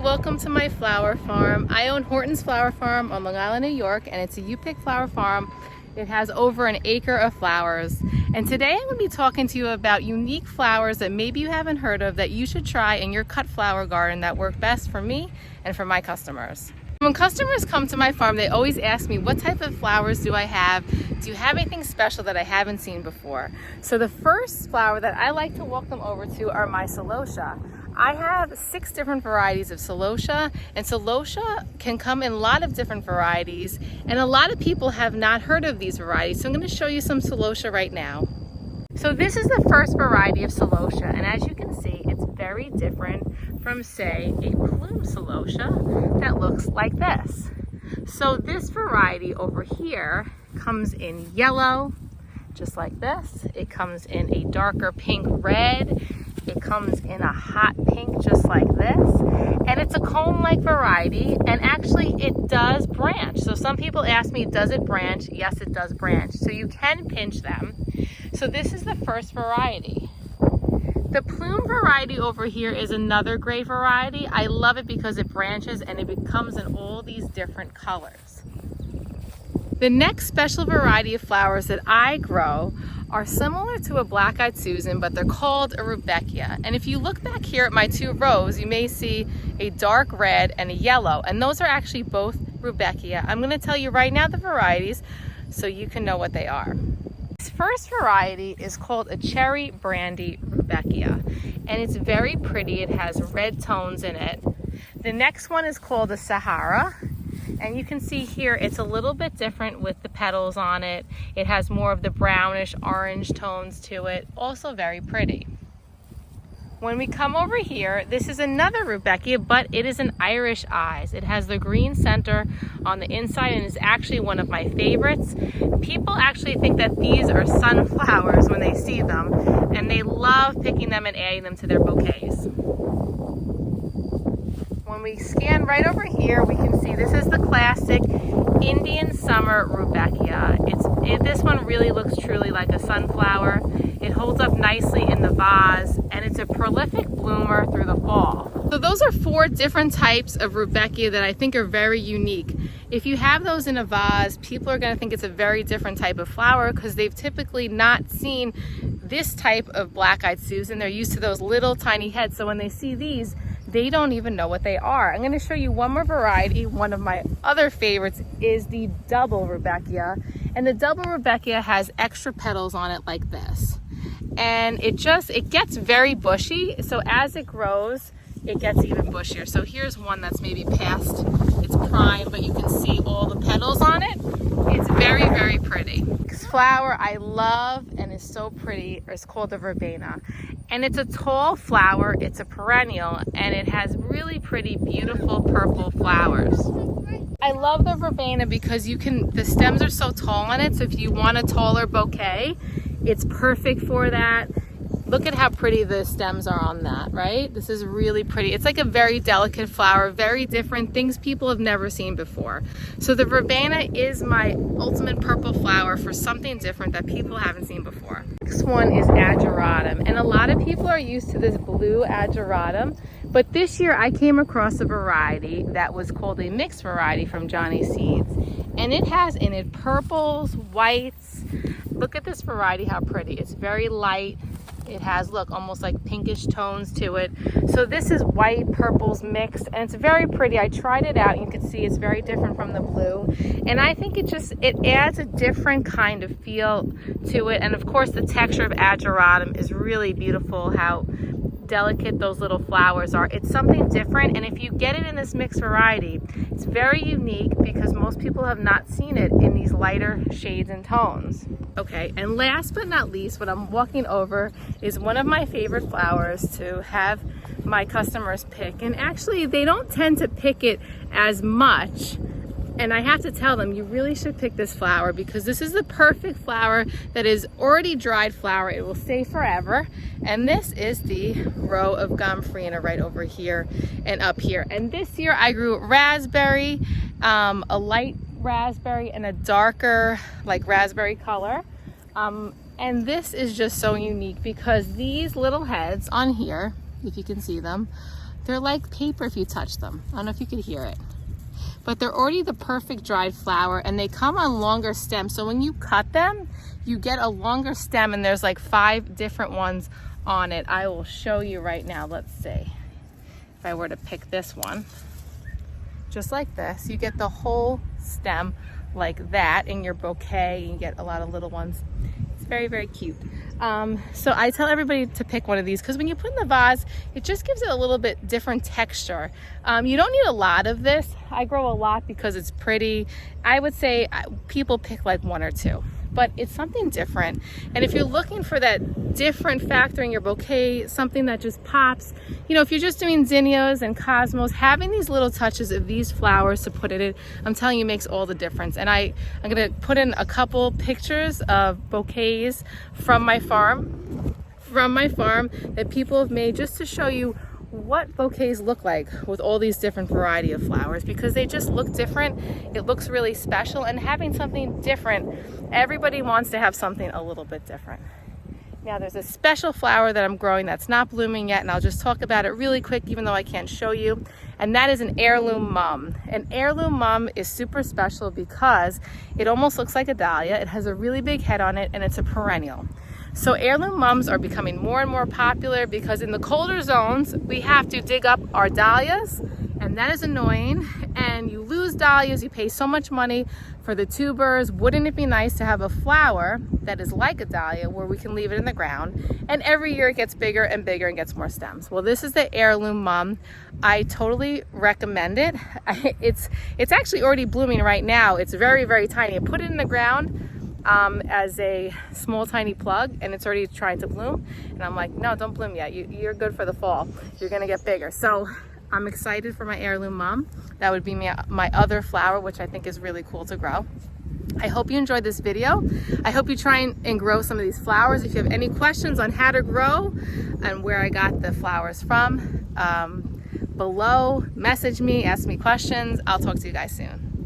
welcome to my flower farm. I own Horton's Flower Farm on Long Island, New York, and it's a you-pick flower farm. It has over an acre of flowers. And today I'm going to be talking to you about unique flowers that maybe you haven't heard of that you should try in your cut flower garden that work best for me and for my customers. When customers come to my farm, they always ask me, what type of flowers do I have? Do you have anything special that I haven't seen before? So the first flower that I like to walk them over to are my Celosia. I have 6 different varieties of Celosia, and Celosia can come in a lot of different varieties, and a lot of people have not heard of these varieties. So I'm going to show you some Celosia right now. So this is the first variety of Celosia, and as you can see, it's very different from, say, a plume Celosia that looks like this. So this variety over here comes in yellow, just like this. It comes in a darker pink red. It comes in a hot pink, just like this. And it's a cone-like variety, and actually it does branch. So some people ask me, does it branch? Yes, it does branch. So you can pinch them. So this is the first variety. The plume variety over here is another great variety. I love it because it branches and it comes in all these different colors. The next special variety of flowers that I grow are similar to a black-eyed Susan, but they're called a Rebeca. And if you look back here at my 2 rows, you may see a dark red and a yellow, and those are actually both Rebeca. I'm going to tell you right now the varieties so you can know what they are. This first variety is called a cherry brandy Rebeca, and it's very pretty. It has red tones in it. The next one is called a Sahara. And you can see here, it's a little bit different with the petals on it. It has more of the brownish orange tones to it. Also very pretty. When we come over here, this is another Rebeca, but it is an Irish eyes. It has the green center on the inside and is actually one of my favorites. People actually think that these are sunflowers when they see them, and they love picking them and adding them to their bouquets. When we scan right over here, we can see this is the classic Indian summer Rebeca. This one really looks truly like a sunflower. It holds up nicely in the vase, and it's a prolific bloomer through the fall. So those are 4 different types of Rebeca that I think are very unique. If you have those in a vase, people are going to think it's a very different type of flower because they've typically not seen this type of black-eyed Susan. They're used to those little tiny heads, so when they see these, they don't even know what they are. I'm going to show you one more variety. One of my other favorites is the double Rebeca. And the double Rebeca has extra petals on it like this. And it gets very bushy. So as it grows, it gets even bushier. So here's one that's maybe past its prime, but you can see all the petals on it. It's very, very pretty. This flower I love and is so pretty is called the Verbena. And it's a tall flower, it's a perennial, and it has really pretty, beautiful purple flowers. I love the Verbena because the stems are so tall on it, so if you want a taller bouquet, it's perfect for that. Look at how pretty the stems are on that, right? This is really pretty. It's like a very delicate flower, very different, things people have never seen before. So the Verbena is my ultimate purple flower for something different that people haven't seen before. Next one is Ageratum, and a lot of people are used to this blue Ageratum, but this year I came across a variety that was called a mixed variety from Johnny's Seeds, and it has in it purples, whites. Look at this variety, how pretty. It's very light. It has, look, almost like pinkish tones to it. So this is white, purples mixed, and it's very pretty. I tried it out. You can see it's very different from the blue. And I think it adds a different kind of feel to it. And of course, the texture of Ageratum is really beautiful, how delicate those little flowers are. It's something different, and if you get it in this mixed variety, it's very unique because most people have not seen it in these lighter shades and tones. Okay, and last but not least, what I'm walking over is one of my favorite flowers to have my customers pick, and actually they don't tend to pick it as much. And I have to tell them, you really should pick this flower because this is the perfect flower that is already dried flower. It will stay forever. And this is the row of Gomphrena right over here and up here. And this year I grew raspberry, a light raspberry and a darker like raspberry color. And this is just so unique because these little heads on here, if you can see them, They're like paper if you touch them. I don't know if you could hear it. But they're already the perfect dried flower, and they come on longer stems. So when you cut them, you get a longer stem, and there's like 5 different ones on it. I will show you right now. Let's see. If I were to pick this one, just like this, you get the whole stem like that in your bouquet. You get a lot of little ones. It's very, very cute. So I tell everybody to pick one of these because when you put in the vase, it just gives it a little bit different texture. You don't need a lot of this. I grow a lot because it's pretty. I would say people pick like 1 or 2, but it's something different. And if you're looking for that different factor in your bouquet, something that just pops, you know, if you're just doing zinnias and cosmos, having these little touches of these flowers to put it in, I'm telling you, makes all the difference. And I'm gonna put in a couple pictures of bouquets from my farm that people have made just to show you what bouquets look like with all these different variety of flowers, because they just look different. It looks really special, and having something different, everybody wants to have something a little bit different. Now there's a special flower that I'm growing that's not blooming yet, and I'll just talk about it really quick even though I can't show you, and that is an Heirloom Mum. An Heirloom Mum is super special because it almost looks like a dahlia. It has a really big head on it, and it's a perennial. So heirloom mums are becoming more and more popular because in the colder zones, we have to dig up our dahlias, and that is annoying. And you lose dahlias, you pay so much money for the tubers. Wouldn't it be nice to have a flower that is like a dahlia where we can leave it in the ground and every year it gets bigger and bigger and gets more stems? Well, this is the Heirloom Mum. I totally recommend it. It's actually already blooming right now. It's very, very tiny. I put it in the ground as a small tiny plug, and it's already trying to bloom, and I'm like, no, don't bloom yet. You're good for the fall. You're gonna get bigger. So I'm excited for my Heirloom Mum. That would be my other flower, which I think is really cool to grow. I hope you enjoyed this video. I hope you try and grow some of these flowers. If you have any questions on how to grow and where I got the flowers from, below, message me, ask me questions. I'll talk to you guys soon.